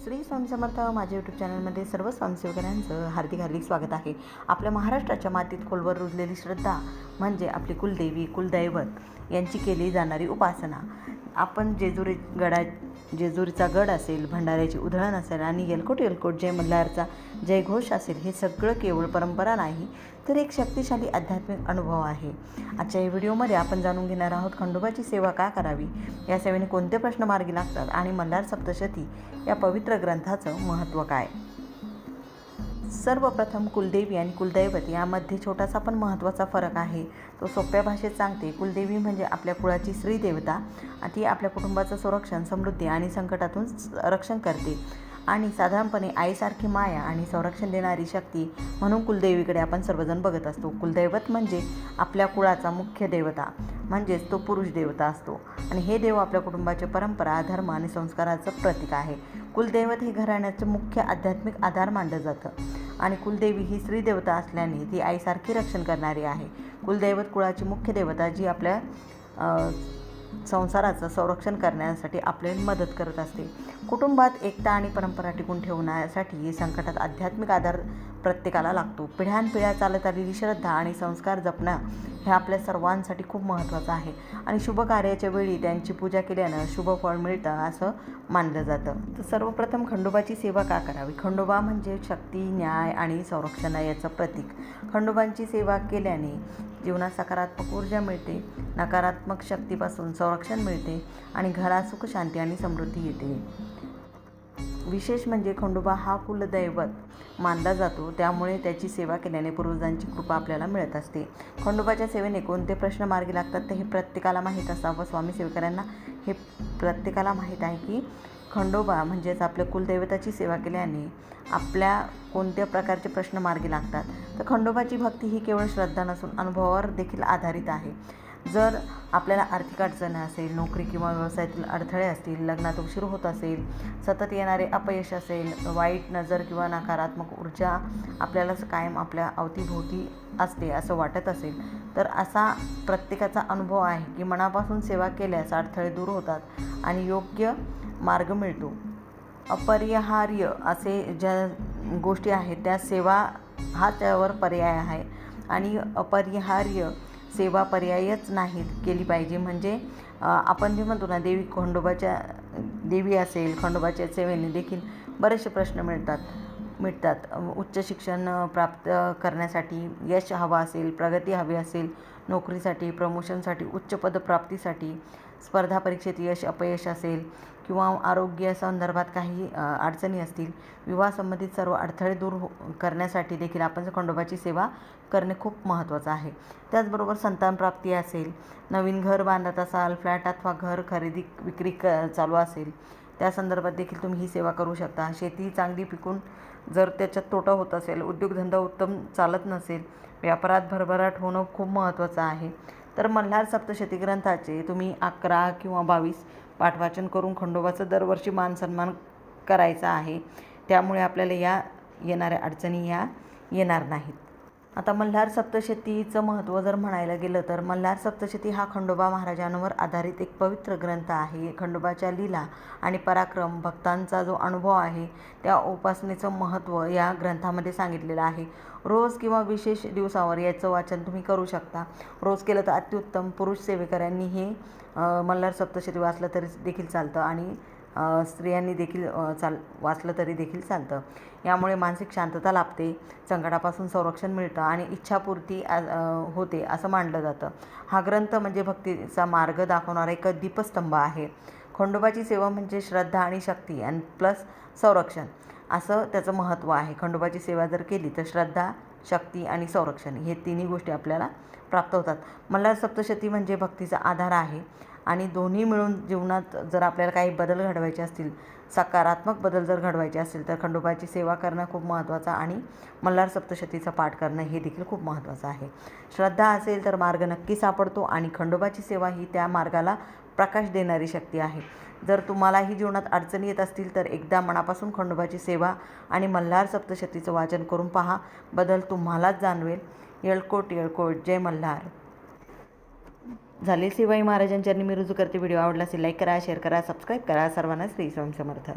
श्री स्वामी समर्थ. माझ्या यूट्यूब चॅनलमध्ये सर्व स्वयंसेवकांचं हार्दिक हार्दिक स्वागत आहे. आपल्या महाराष्ट्राच्या मातीत खोलवर रुजलेली श्रद्धा म्हणजे आपली कुलदेवी, कुलदैवत यांची केली जाणारी उपासना. आपण जेजुरीचा गड असेल, भंडाऱ्याची उधळण असेल आणि येलकोट जय मल्हारचा जयघोष असेल, हे सगळं केवळ परंपरा नाही तर एक शक्तिशाली आध्यात्मिक अनुभव आहे. आजच्या या व्हिडिओमध्ये आपण जाणून घेणार आहोत खंडोबाची सेवा का करावी, या सेवेने कोणते प्रश्न मार्गी लागतात आणि मल्हार सप्तशती या पवित्र ग्रंथाचं महत्त्व काय. सर्वप्रथम कुलदेवी आणि कुलदैवत यामध्ये छोटासा पण महत्त्वाचा फरक आहे. तो सोप्या भाषेत सांगते. कुलदेवी म्हणजे आपल्या कुळाची स्त्री देवता. ती आपल्या कुटुंबाचं संरक्षण, समृद्धी आणि संकटातून रक्षण करते आणि साधारणपणे आईसारखी माया आणि संरक्षण देणारी शक्ती म्हणून कुलदेवीकडे आपण सर्वजण बघत असतो. कुलदैवत म्हणजे आपल्या कुळाचा मुख्य देवता, म्हणजेच तो पुरुष देवता असतो आणि हे देव आपल्या कुटुंबाच्या परंपरा, धर्म आणि संस्काराचं प्रतीक आहे. कुलदैवत हे घराण्याचं मुख्य आध्यात्मिक आधार मानलं जातं आणि कुलदेवी ही स्त्री देवता असल्याने ती आईसारखी रक्षण करणारी आहे. कुलदैवत कुळाची मुख्य देवता जी आपल्या संसाराचं संरक्षण करण्यासाठी आपल्याला मदत करत असते. कुटुंबात एकता आणि परंपरा टिकून ठेवण्यासाठी संकटात आध्यात्मिक आधार प्रत्येकाला लागतो. पिढ्यानपिढ्या चालत आलेली श्रद्धा आणि संस्कार जपणं हे आपल्या सर्वांसाठी खूप महत्त्वाचं आहे आणि शुभ कार्याच्या वेळी त्यांची पूजा केल्यानं शुभ फळ मिळतं असं मानलं जातं. तर सर्वप्रथम खंडोबाची सेवा का करावी. खंडोबा म्हणजे शक्ती, न्याय आणि संरक्षण याचं प्रतीक. खंडोबांची सेवा केल्याने जीवनात सकारात्मक ऊर्जा मिळते, नकारात्मक शक्तीपासून संरक्षण मिळते आणि घरात सुख, शांती आणि समृद्धी येते. विशेष म्हणजे खंडोबा हा कुलदैवत मानला जातो, त्यामुळे त्याची सेवा केल्याने पूर्वजांची कृपा आपल्याला मिळत असते. खंडोबाच्या सेवेने कोणते प्रश्न मार्गी लागतात ते हे प्रत्येकाला माहीत असावं. स्वामी सेवकांना हे प्रत्येकाला माहीत आहे की खंडोबा म्हणजेच आपल्या कुलदैवताची सेवा केल्याने आपल्या कोणत्या प्रकारचे प्रश्न मार्गी लागतात. तर खंडोबाची भक्ती ही केवळ श्रद्धा नसून अनुभवावर देखील आधारित आहे. जर आपल्याला आर्थिक अडचण असेल, नोकरी किंवा व्यवसायातील अडथळे असतील, लग्नात उशीर होत असेल, सतत येणारे अपयश असेल, वाईट नजर किंवा नकारात्मक ऊर्जा आपल्यालाच कायम आपल्या अवतीभोवती असते असं वाटत असेल, तर असा प्रत्येकाचा अनुभव आहे की मनापासून सेवा केल्यास अडथळे दूर होतात आणि योग्य मार्ग मिळतो. अपरिहार्य असे ज्या गोष्टी आहेत त्या सेवा हा त्यावर पर्याय आहे आणि अपरिहार्य सेवा पर्यायच नाहीत केली पाहिजे. म्हणजे आपण जे म्हणतो ना, देवी असेल, खंडोबाच्या सेवेने देखील बरेचसे प्रश्न मिळतात. उच्च शिक्षण प्राप्त करण्यासाठी यश हवं असेल, प्रगती हवी असेल, नोकरीसाठी, प्रमोशनसाठी, उच्च पदप्राप्तीसाठी, स्पर्धा परीक्षेत यश अपयश असेल किंवा आरोग्य संदर्भात काही अडचणी असतील, विवाहासंबंधित सर्व अडथळे दूर करण्यासाठी देखील आपण खंडोबाची सेवा करणे खूप महत्त्वाचं आहे. त्याचबरोबर संतानप्राप्ती असेल, नवीन घर बांधत असाल, फ्लॅट अथवा घर खरेदी विक्री चालू असेल, त्या संदर्भात देखील तुम्ही ही सेवा करू शकता. शेती चांगली पिकून जर त्याच्यात तोटा होत असेल, उद्योगधंदा उत्तम चालत नसेल, व्यापारात भरभराट होणं खूप महत्त्वाचं आहे, तर मल्हार सप्तशती ग्रंथाचे तुम्ही 11 किंवा 22 पाठवाचन करून खंडोबाचं दरवर्षी मान सन्मान करायचा आहे. त्यामुळे आपल्याला येणाऱ्या अडचणी येणार नाहीत. आता मल्हार सप्तशतीचं महत्त्व जर म्हणायला गेलं तर मल्हार सप्तशती हा खंडोबा महाराजांवर आधारित एक पवित्र ग्रंथ आहे. खंडोबाच्या लीला आणि पराक्रम, भक्तांचा जो अनुभव आहे, त्या उपासनेचं महत्त्व या ग्रंथामध्ये सांगितलेलं आहे. रोज किंवा विशेष दिवसावर याचं वाचन तुम्ही करू शकता. रोज केलं तर अत्युत्तम. पुरुष सेवेकऱ्यांनी हे मल्हार सप्तशती वाचलं तरी देखील चालतं आणि स्त्रियांनी देखील वाचलं तरी देखील चालतं. यामुळे मानसिक शांतता लाभते, संकटापासून संरक्षण मिळतं आणि इच्छापूर्ती होते असं मानलं जातं. हा ग्रंथ म्हणजे भक्तीचा मार्ग दाखवणारा एक दीपस्तंभ आहे. खंडोबाची सेवा म्हणजे श्रद्धा आणि शक्ती आणि प्लस संरक्षण असं त्याचं महत्त्व आहे. खंडोबाची सेवा जर केली तर श्रद्धा, शक्ती आणि संरक्षण हे तिन्ही गोष्टी आपल्याला प्राप्त होतात. मल्हार सप्तशती म्हणजे भक्तीचा आधार आहे आणि दोन्ही मिळून जीवनात जर आपल्याला काही बदल घडवायचे असतील, सकारात्मक बदल जर घडवायचे असतील, तर खंडोबाची सेवा करणं खूप महत्त्वाचं आणि मल्हार सप्तशतीचा पाठ करणं हे देखील खूप महत्त्वाचं आहे. श्रद्धा असेल तर मार्ग नक्की सापडतो आणि खंडोबाची सेवा ही त्या मार्गाला प्रकाश देणारी शक्ती आहे. जर तुम्हालाही जीवनात अडचणी येत असतील तर एकदा मनापासून खंडोबाची सेवा आणि मल्हार सप्तशतीचं वाचन करून पहा. बदल तुम्हालाच जाणवेल. येळकोट जय मल्हार. झाले शिवाई महाराजांच्या मी रुजू करते. व्हिडिओ आवडला असेल लाईक करा, शेअर करा, सबस्क्राईब करा. सर्वांना श्री स्वामी समर्थ.